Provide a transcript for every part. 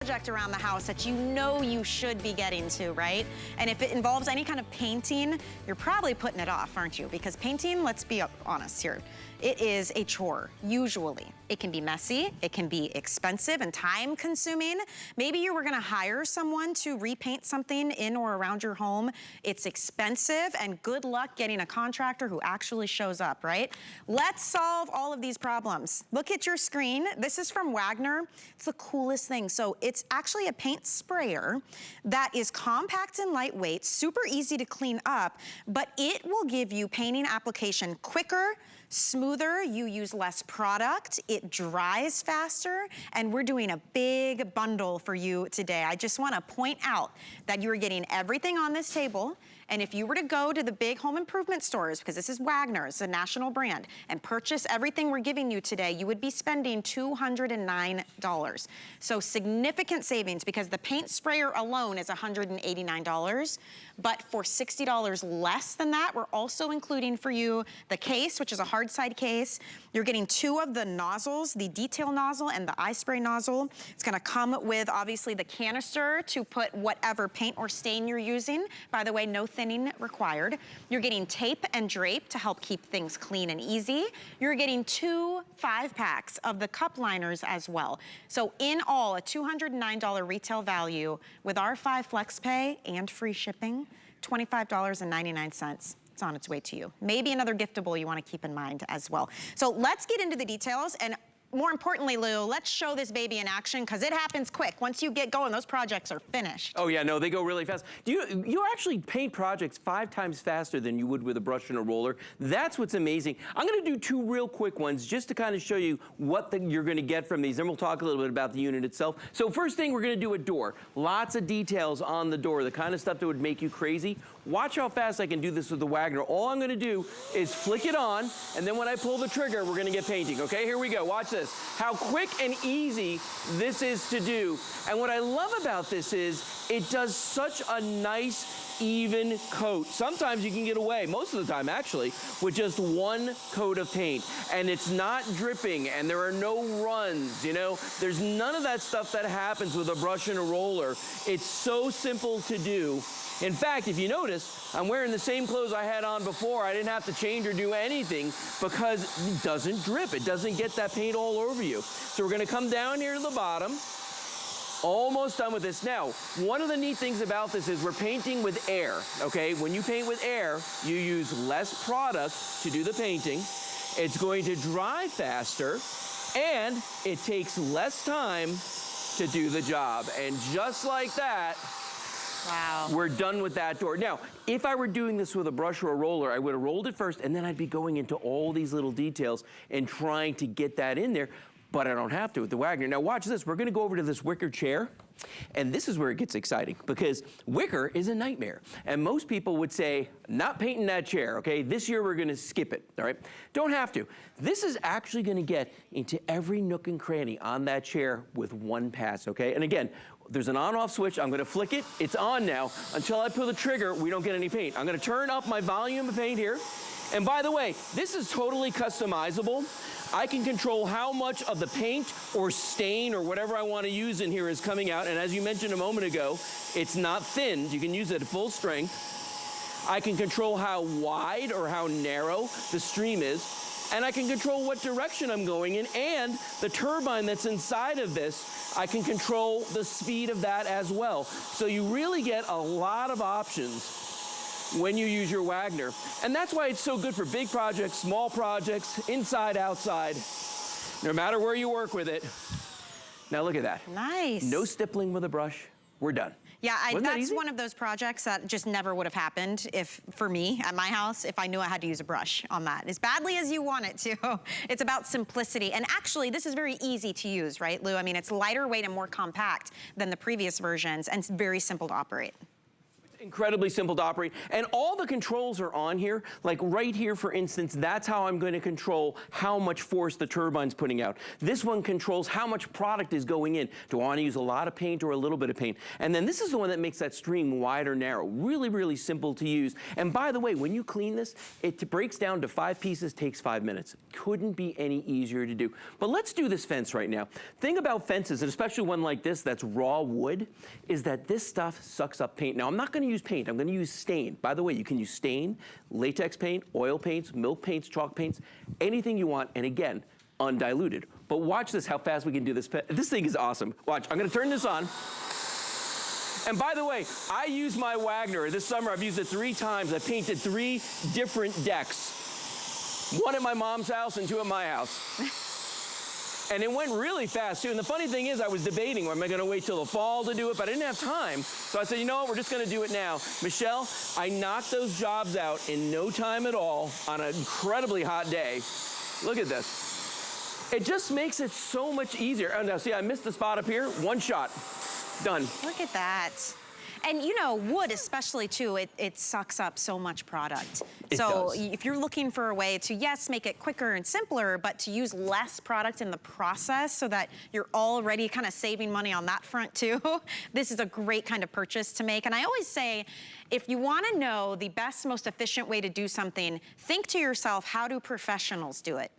Project around the house that you know you should be getting to, right? And if it involves any kind of painting, you're probably putting it off, aren't you? Because painting, let's be honest here, it is a chore, usually. It can be messy, it can be expensive and time consuming. Maybe you were gonna hire someone to repaint something in or around your home. It's expensive, and good luck getting a contractor who actually shows up, right? Let's solve all of these problems. Look at your screen. This is from Wagner. It's the coolest thing. So it's actually a paint sprayer that is compact and lightweight, super easy to clean up, but it will give you painting application quicker, smoother, you use less product, it dries faster, and we're doing a big bundle for you today. I just wanna point out that you're getting everything on this table, and if you were to go to the big home improvement stores, because this is Wagner, it's a national brand, and purchase everything we're giving you today, you would be spending $209. So significant savings, because the paint sprayer alone is $189, but for $60 less than that, we're also including for you the case, which is a hard side case. You're getting 2 of the nozzles, the detail nozzle and the Ispray nozzle. It's gonna come with, obviously, the canister to put whatever paint or stain you're using. By the way, no thinning required. You're getting tape and drape to help keep things clean and easy. You're getting 2 5-packs of the cup liners as well. So in all, a $209 retail value with our 5 flex pay and free shipping, $25.99. It's on its way to you. Maybe another giftable you want to keep in mind as well. So let's get into the details, and more importantly, Lou, let's show this baby in action, because it happens quick. Once you get going, those projects are finished. Oh yeah, no, they go really fast. You actually paint projects 5 times faster than you would with a brush and a roller. That's what's amazing. I'm gonna do 2 real quick ones just to kind of show you what you're gonna get from these. Then we'll talk a little bit about the unit itself. So first thing, we're gonna do a door. Lots of details on the door, the kind of stuff that would make you crazy. Watch how fast I can do this with the Wagner. All I'm gonna do is flick it on, and then when I pull the trigger, we're gonna get painting, okay? Here we go, watch this. How quick and easy this is to do. And what I love about this is it does such a nice, even coat. Sometimes you can get away, most of the time actually, with just 1 coat of paint. And it's not dripping, and there are no runs, you know? There's none of that stuff that happens with a brush and a roller. It's so simple to do. In fact, if you notice, I'm wearing the same clothes I had on before. I didn't have to change or do anything because it doesn't drip. It doesn't get that paint all over you. So we're gonna come down here to the bottom. Almost done with this. Now, one of the neat things about this is we're painting with air, okay? When you paint with air, you use less product to do the painting. It's going to dry faster, and it takes less time to do the job. And just like that, wow, we're done with that door. Now, if I were doing this with a brush or a roller, I would have rolled it first, and then I'd be going into all these little details and trying to get that in there, but I don't have to with the Wagner. Now watch this, we're gonna go over to this wicker chair, and this is where it gets exciting, because wicker is a nightmare. And most people would say, not painting that chair, okay? This year we're gonna skip it, all right? Don't have to. This is actually gonna get into every nook and cranny on that chair with 1 pass, okay? And again, there's an on-off switch. I'm gonna flick it. It's on now. Until I pull the trigger, we don't get any paint. I'm gonna turn up my volume of paint here. And by the way, this is totally customizable. I can control how much of the paint or stain or whatever I want to use in here is coming out. And as you mentioned a moment ago, it's not thinned. You can use it at full strength. I can control how wide or how narrow the stream is. And I can control what direction I'm going in, and the turbine that's inside of this, I can control the speed of that as well. So you really get a lot of options when you use your Wagner. And that's why it's so good for big projects, small projects, inside, outside, no matter where you work with it. Now look at that. Nice. No stippling with a brush, we're done. Yeah, Wasn't that that's easy? one of those projects that just never would have happened for me at my house if I knew I had to use a brush on that. As badly as you want it to. It's about simplicity. And actually, this is very easy to use, right, Lou? I mean, it's lighter weight and more compact than the previous versions, and it's very simple to operate. Incredibly simple to operate, and all the controls are on here. Like right here, for instance, that's how I'm going to control how much force the turbine's putting out. This one controls how much product is going in. Do I want to use a lot of paint or a little bit of paint? And then this is the one that makes that stream wide or narrow. Really, really simple to use. And by the way, when you clean this, it breaks down to 5 pieces, takes 5 minutes. Couldn't be any easier to do. But let's do this fence right now. Thing about fences, and especially one like this that's raw wood, is that this stuff sucks up paint. Now, I'm not going to use paint. I'm going to use stain. By the way, you can use stain, latex paint, oil paints, milk paints, chalk paints, anything you want, and again, undiluted. But watch this, how fast we can do this. This thing is awesome. Watch, I'm going to turn this on. And by the way, I use my Wagner. This summer, I've used it 3 times. I painted 3 different decks. 1 at my mom's house and 2 at my house. And it went really fast, too. And the funny thing is, I was debating, am I going to wait till the fall to do it? But I didn't have time. So I said, you know what, we're just going to do it now. Michelle, I knocked those jobs out in no time at all on an incredibly hot day. Look at this. It just makes it so much easier. Oh, now, see, I missed the spot up here. 1 shot. Done. Look at that. And you know, wood especially too, it sucks up so much product. So if you're looking for a way to, yes, make it quicker and simpler, but to use less product in the process so that you're already kind of saving money on that front too, this is a great kind of purchase to make. And I always say, if you want to know the best, most efficient way to do something, think to yourself, how do professionals do it?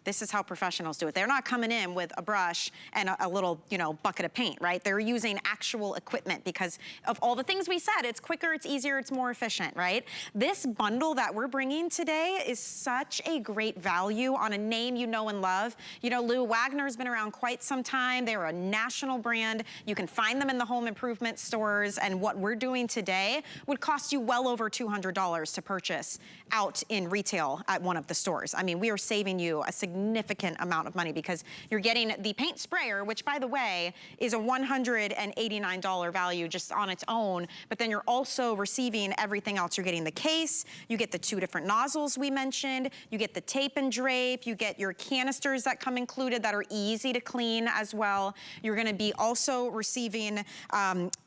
This is how professionals do it. They're not coming in with a brush and a little, you know, bucket of paint, right? They're using actual equipment because of all the things we said. It's quicker, it's easier, it's more efficient, right? This bundle that we're bringing today is such a great value on a name you know and love. You know, Lou, Wagner's been around quite some time. They're a national brand. You can find them in the home improvement stores, and what we're doing today would cost you well over $200 to purchase out in retail at one of the stores. I mean, we are saving you a significant amount of money because you're getting the paint sprayer, which by the way is a $189 value just on its own, but then you're also receiving everything else. You're getting the case, you get the 2 different nozzles we mentioned, you get the tape and drape, you get your canisters that come included that are easy to clean as well. You're gonna be also receiving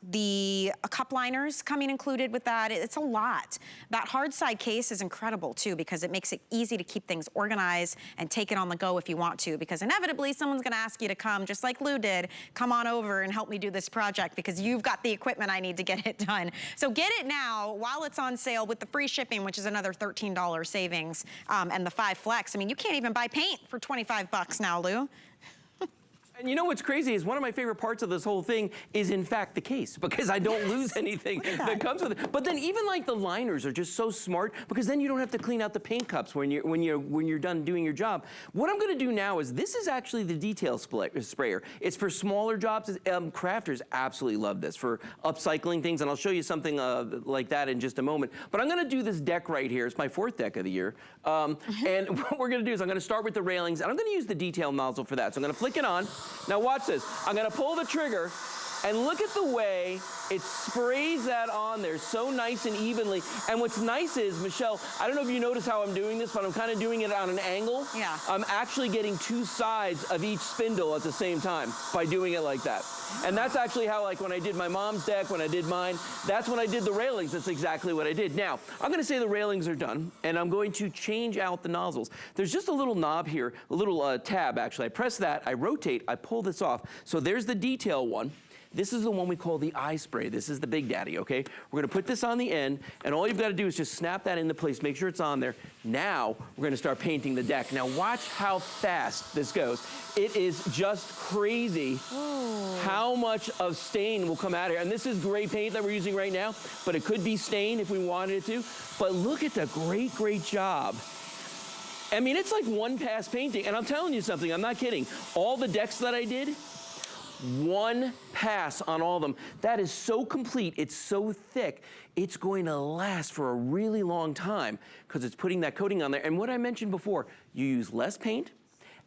the cup liners coming included with that. It's a lot. That hard side case is incredible too because it makes it easy to keep things organized and take it on the go if you want to, because inevitably someone's gonna ask you to come, just like Lou did, come on over and help me do this project because you've got the equipment I need to get it done. So get it now while it's on sale with the free shipping, which is another $13 savings, and the 5 Flex. I mean, you can't even buy paint for 25 bucks now, Lou. And you know what's crazy is one of my favorite parts of this whole thing is in fact the case, because I don't lose anything that comes with it. But then even like the liners are just so smart because then you don't have to clean out the paint cups when you're done doing your job. What I'm going to do now is this is actually the detail sprayer. It's for smaller jobs. Crafters absolutely love this for upcycling things, and I'll show you something like that in just a moment. But I'm going to do this deck right here. It's my 4th deck of the year. And what we're going to do is I'm going to start with the railings, and I'm going to use the detail nozzle for that. So I'm going to flick it on. Now watch this. I'm gonna pull the trigger and look at the way it sprays that on there so nice and evenly. And what's nice is, Michelle, I don't know if you notice how I'm doing this, but I'm kind of doing it on an angle. Yeah. I'm actually getting 2 sides of each spindle at the same time by doing it like that. And that's actually how, like when I did my mom's deck, when I did mine, that's when I did the railings. That's exactly what I did. Now, I'm gonna say the railings are done, and I'm going to change out the nozzles. There's just a little knob here, a little tab actually. I press that, I rotate, I pull this off. So there's the detail one. This is the one we call the Ispray. This is the big daddy, okay? We're gonna put this on the end, and all you've gotta do is just snap that into place, make sure it's on there. Now, we're gonna start painting the deck. Now watch how fast this goes. It is just crazy how much of stain will come out here. And this is gray paint that we're using right now, but it could be stain if we wanted it to. But look at the great, great job. I mean, it's like 1 pass painting, and I'm telling you something, I'm not kidding. All the decks that I did, 1 pass on all of them. That is so complete, it's so thick, it's going to last for a really long time because it's putting that coating on there. And what I mentioned before, you use less paint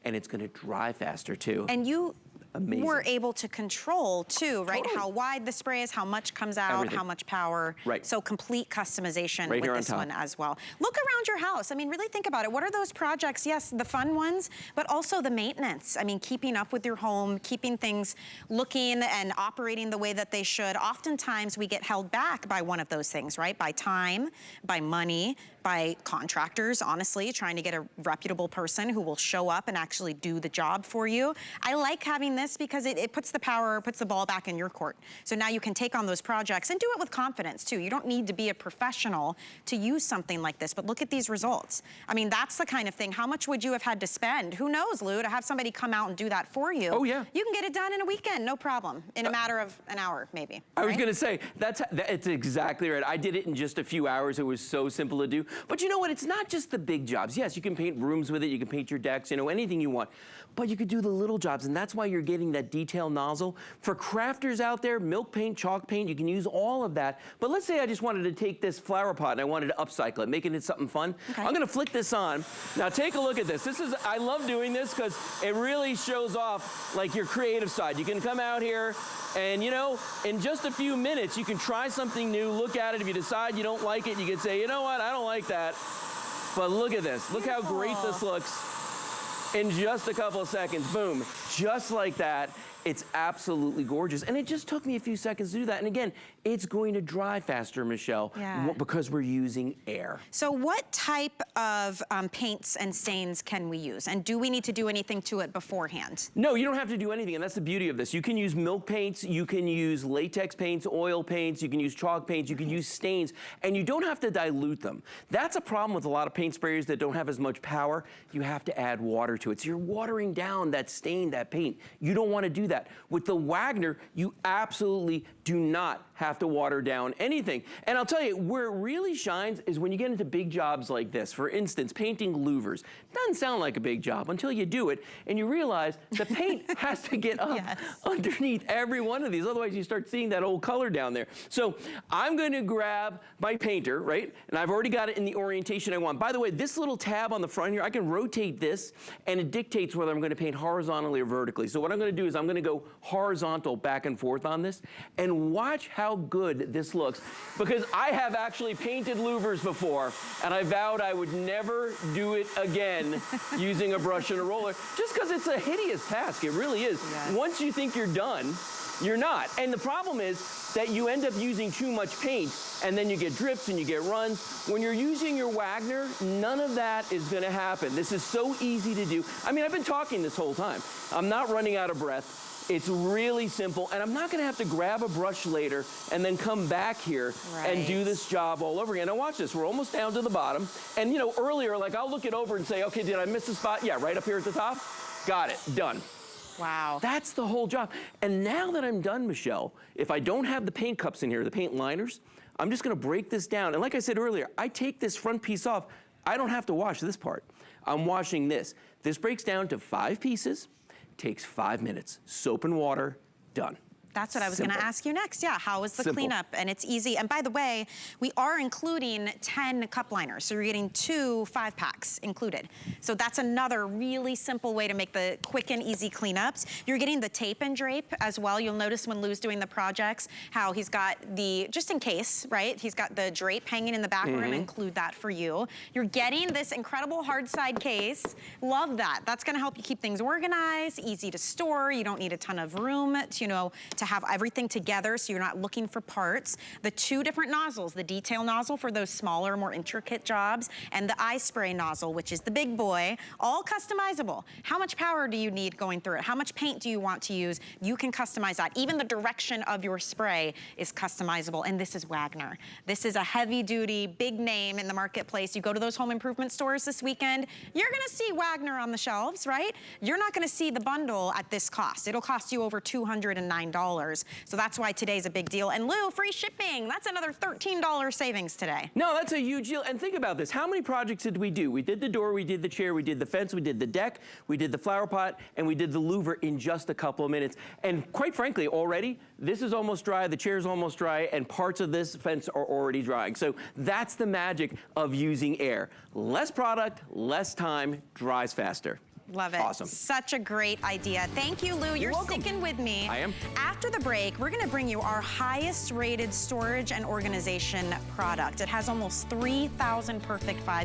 and it's gonna dry faster too. And you amazing. We're able to control too, right? Totally. How wide the spray is, how much comes out, Everything. how much power. Right. So complete customization Right with here on this top. one as well. Look around your house. I mean, really think about it. What are those projects? Yes, the fun ones, but also the maintenance. I mean, keeping up with your home, keeping things looking and operating the way that they should. Oftentimes we get held back by one of those things, right? By time, by money, by contractors, honestly, trying to get a reputable person who will show up and actually do the job for you. I like having this because it puts the power, puts the ball back in your court. So now you can take on those projects and do it with confidence too. You don't need to be a professional to use something like this, but look at these results. I mean, that's the kind of thing. How much would you have had to spend? Who knows, Lou, to have somebody come out and do that for you. Oh, yeah. You can get it done in a weekend, no problem, in a matter of an hour, maybe. I was gonna say, it's exactly right. I did it in just a few hours. It was so simple to do. But you know what? It's not just the big jobs. Yes, you can paint rooms with it. You can paint your decks, you know, anything you want. But you could do the little jobs, and that's why you're getting that detail nozzle. For crafters out there, milk paint, chalk paint, you can use all of that. But let's say I just wanted to take this flower pot and I wanted to upcycle it, making it something fun. Okay. I'm gonna flick this on. Now take a look at this. I love doing this because it really shows off like your creative side. You can come out here and, you know, in just a few minutes, you can try something new, look at it. If you decide you don't like it, you can say, you know what, I don't like that. But look at this. Look how great this looks. In just a couple of seconds, boom, just like that. It's absolutely gorgeous. And it just took me a few seconds to do that. And again, it's going to dry faster, Michelle, because we're using air. So what type of paints and stains can we use? And do we need to do anything to it beforehand? No, you don't have to do anything, and that's the beauty of this. You can use milk paints, you can use latex paints, oil paints, you can use chalk paints, you can use stains, and you don't have to dilute them. That's a problem with a lot of paint sprayers that don't have as much power. You have to add water to it. So you're watering down that stain, that paint. You don't want to do that. With the Wagner, you absolutely do not have to water down anything. And I'll tell you, where it really shines is when you get into big jobs like this. For instance, painting louvers. Doesn't sound like a big job until you do it, and you realize the paint has to get up underneath every one of these. Otherwise, you start seeing that old color down there. So I'm going to grab my painter, right? And I've already got it in the orientation I want. By the way, this little tab on the front here, I can rotate this, and it dictates whether I'm going to paint horizontally or vertically. So what I'm going to do is I'm going to go horizontal back and forth on this, and watch how good this looks. Because I have actually painted louvers before, and I vowed I would never do it again using a brush and a roller, just because it's a hideous task. It really is. Yes. Once you think you're done, you're not. And the problem is that you end up using too much paint, and then you get drips and you get runs. When you're using your Wagner, none of that is gonna happen. This is so easy to do. I mean, I've been talking this whole time. I'm not running out of breath. It's really simple, and I'm not gonna have to grab a brush later and then come back here and do this job all over again. Now watch this, we're almost down to the bottom. And you know, earlier, like I'll look it over and say, okay, did I miss a spot? Yeah, right up here at the top. Got it, done. Wow. That's the whole job. And now that I'm done, Michelle, if I don't have the paint cups in here, the paint liners, I'm just gonna break this down. And like I said earlier, I take this front piece off. I don't have to wash this part. I'm washing this. This breaks down to 5 pieces. Takes 5 minutes. Soap and water, done. That's what I was gonna ask you next. Yeah, how is the cleanup? And it's easy. And by the way, we are including 10 cup liners. So you're getting 2 5-packs included. So that's another really simple way to make the quick and easy cleanups. You're getting the tape and drape as well. You'll notice when Lou's doing the projects, how he's got the, just in case, right? He's got the drape hanging in the back. We're gonna include that for you. You're getting this incredible hard side case. Love that. That's gonna help you keep things organized, easy to store. You don't need a ton of room to, you know, to have everything together so you're not looking for parts. The 2 different nozzles, the detail nozzle for those smaller, more intricate jobs, and the Ispray nozzle, which is the big boy, all customizable. How much power do you need going through it? How much paint do you want to use? You can customize that. Even the direction of your spray is customizable, and this is Wagner. This is a heavy-duty, big name in the marketplace. You go to those home improvement stores this weekend, you're gonna see Wagner on the shelves, right? You're not gonna see the bundle at this cost. It'll cost you over $209. So that's why today's a big deal. And Lou, free shipping. That's another $13 savings today. No, that's a huge deal. And think about this. How many projects did we do? We did the door, we did the chair, we did the fence, we did the deck, we did the flower pot, and we did the louver in just a couple of minutes. And quite frankly, already, this is almost dry, the chair's almost dry, and parts of this fence are already drying. So that's the magic of using air. Less product, less time, dries faster. Love it. Awesome. Such a great idea. Thank you, Lou. You're welcome. sticking with me. I am. After the break, we're gonna bring you our highest rated storage and organization product. It has almost 3,000 perfect 5